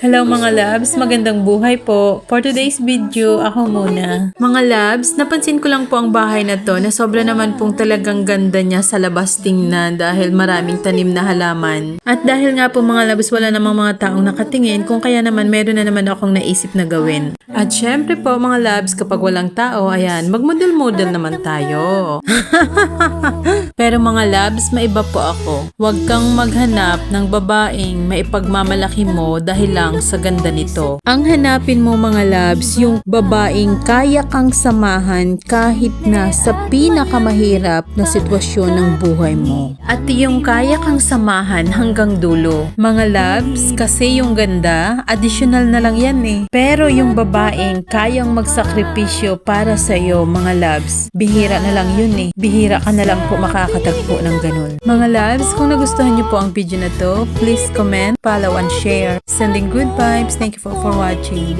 Hello mga loves, magandang buhay po. For today's video, ako muna. Mga loves, napansin ko lang po ang bahay na to na sobra naman pong talagang ganda niya sa labas tingnan dahil maraming tanim na halaman. At dahil nga po mga loves, wala namang mga taong nakatingin, kung kaya naman meron na naman akong naisip na gawin. At syempre po mga loves, kapag walang tao, ayan, magmodel-model naman tayo. Pero mga loves, maiba po ako. Huwag kang maghanap ng babaeng maipagmamalaki mo dahil lang sa ganda nito. Ang hanapin mo mga loves, yung babaeng kaya kang samahan kahit na sa pinakamahirap na sitwasyon ng buhay mo. At yung kaya kang samahan hanggang dulo. Mga loves, kasi yung ganda, additional na lang yan eh. Pero yung babaeng kayang magsakripisyo para sa iyo mga loves, bihira na lang yun eh. Bihira ka na lang po makakatagpo ng ganun. Mga loves, kung nagustuhan niyo po ang video na to, please comment, follow and share. Sending good vibes. Thank you for watching.